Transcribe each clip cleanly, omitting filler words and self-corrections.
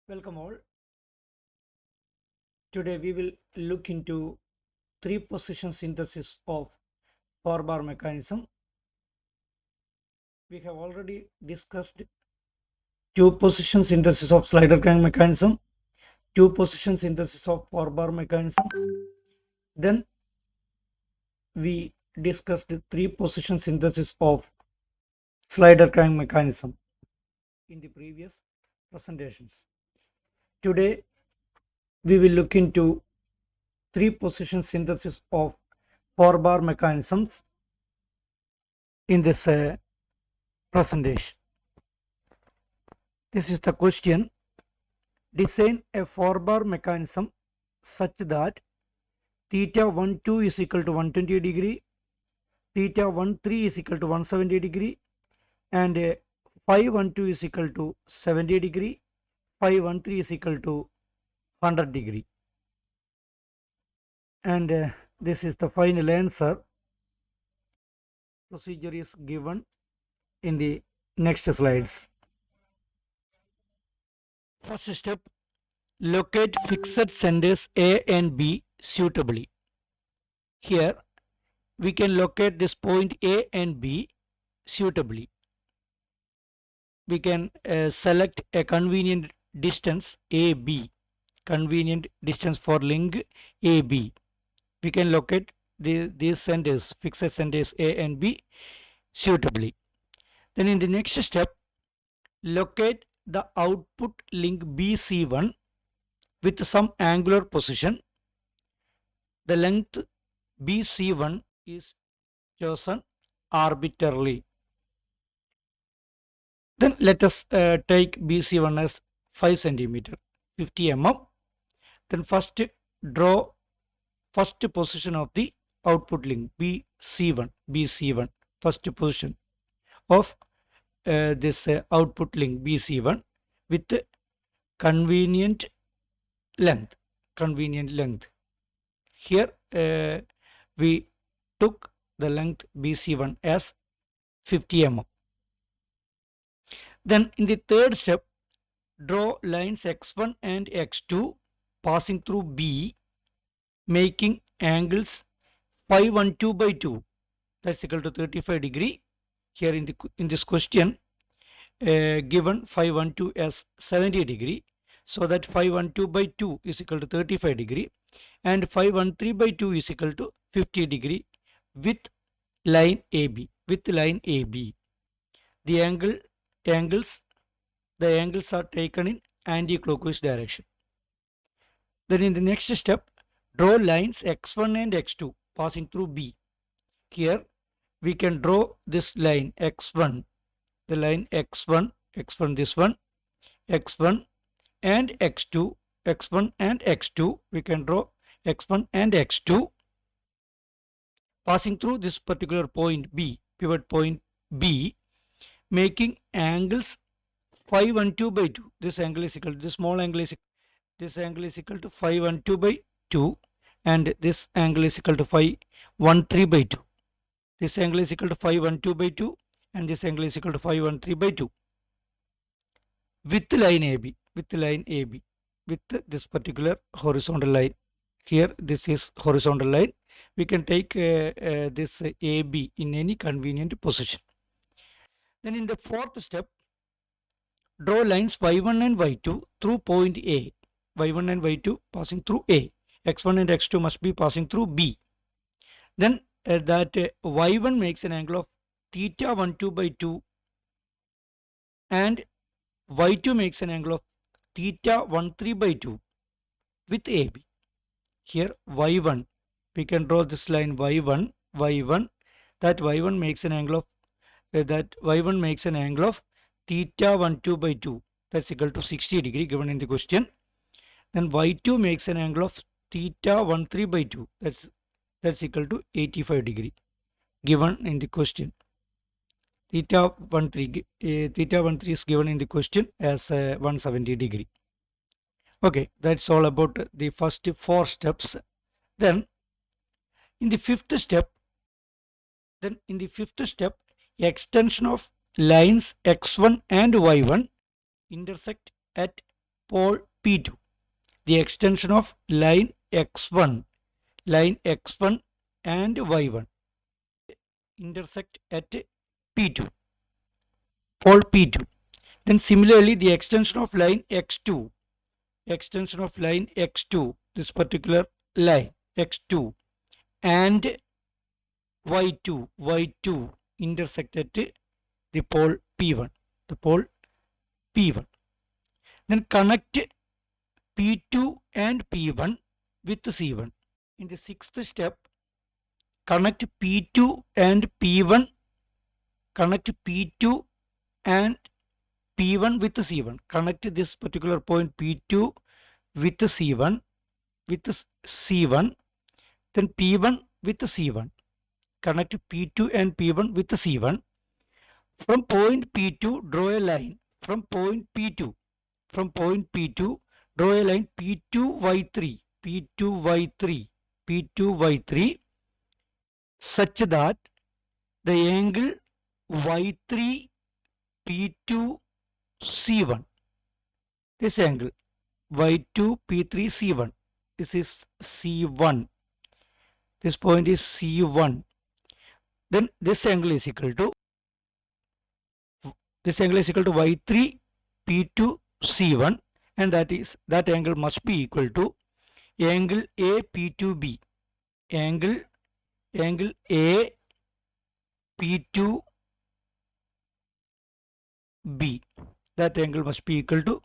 Welcome all. Today we will look into three position synthesis of 4-bar mechanism. We have already discussed two position synthesis of slider crank mechanism, two position synthesis of 4-bar mechanism. Then we discussed three position synthesis of slider crank mechanism in the previous presentations. Today we will look into three position synthesis of 4-bar mechanisms in this presentation. This is the question. Design a 4-bar mechanism such that theta 12 is equal to 120 degree, theta 13 is equal to 170 degree, and phi 12 is equal to 70 degree, phi 13 is equal to 100 degree. And this is the final answer. Procedure is given in the next slides. First step, locate fixed centers A and B suitably. Here we can locate this point A and B suitably. We can select a convenient distance AB, convenient distance for link AB. We can locate these centers, fixed centers A and B suitably. Then in the next step, locate the output link BC1 with some angular position. The length BC1 is chosen arbitrarily. Then let us take BC1 as 5 centimeter, 50 mm. Then first draw first position of the output link BC1, first position of this output link BC1 with convenient length. Here we took the length BC1 as 50 mm. Then in the third step, draw lines x1 and x2 passing through B, making angles phi 12 by 2, that's equal to 35 degree. Here in this question given phi 12 as 70 degree, so that phi 12 by 2 is equal to 35 degree and phi 13 by 2 is equal to 50 degree with line AB. The angles are taken in anti-clockwise direction. Then in the next step, draw lines x1 and x2 passing through B. Here we can draw this line x1, the line x1, this one, x1 and x2, we can draw x1 and x2 passing through this particular point B, pivot point B, making angles phi 12 by 2. This angle is equal to, this small angle is, this angle is equal to phi 12 by 2, and this angle is equal to phi 13 by 2. This angle is equal to phi 12 by 2 and this angle is equal to phi 13 by 2 with line AB, with this particular horizontal line. Here this is horizontal line. We can take this AB in any convenient position. Then in the fourth step, draw lines y1 and y2 through point A. y1 and y2 passing through A. x1 and x2 must be passing through B. Then that y1 makes an angle of theta 12 by 2 and y2 makes an angle of theta 13 by 2 with AB. Here y1, we can draw this line y1, that y1 makes an angle of theta 12 by 2, that's equal to 60 degree given in the question. Then y2 makes an angle of theta 13 by 2, that's equal to 85 degree given in the question. Theta 13 is given in the question as 170 degree. Okay, that's all about the first 4 steps. Then in the fifth step, extension of lines x1 and y1 intersect at pole P2. The extension of line X1 and Y1 intersect at P2, pole P2. Then similarly the extension of line X2, this particular line X2 and Y2 intersect at the pole P1, Then connect P2 and P1 with C1. In the sixth step, connect P2 and P1 and P1 with C1. Connect this particular point P2 with C1, then P1 with C1. Connect P2 and P1 with C1. From point P2, draw a line. From point P2, draw a line P2Y3, such that the angle Y3 P2 C1, this angle Y2 P3 C1, this is C1, this point is C1, then this angle is equal to Y3 P2 C1, and that angle must be equal to angle A P2B, angle A P2B, that angle must be equal to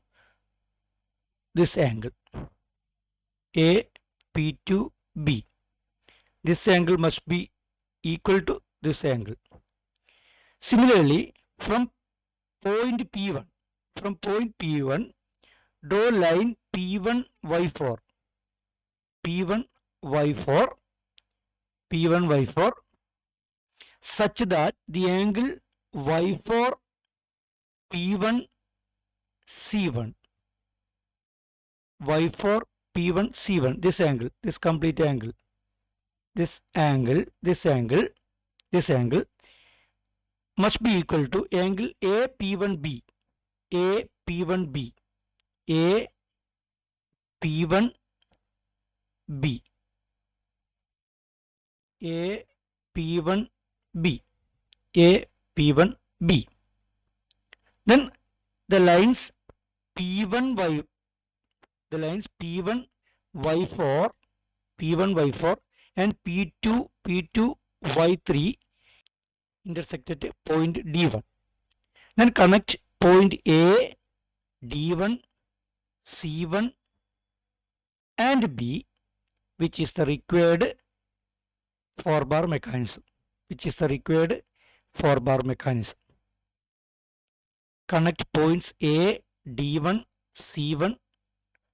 this angle A P2B. This angle must be equal to this angle. Similarly, from point P1, draw line P1Y4, such that the angle Y4 P1 C1, this angle, this complete angle, this angle must be equal to angle A P1B, Then the lines P1Y4 and P2Y3 intersect at point D1. Then connect point A, D1, C1 and B, which is the required 4-bar mechanism. Connect points A, D1, C1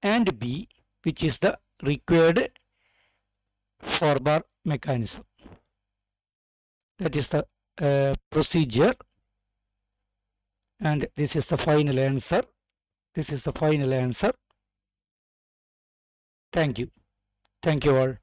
and B, which is the required 4-bar mechanism. That is the procedure, and this is the final answer. Thank you all.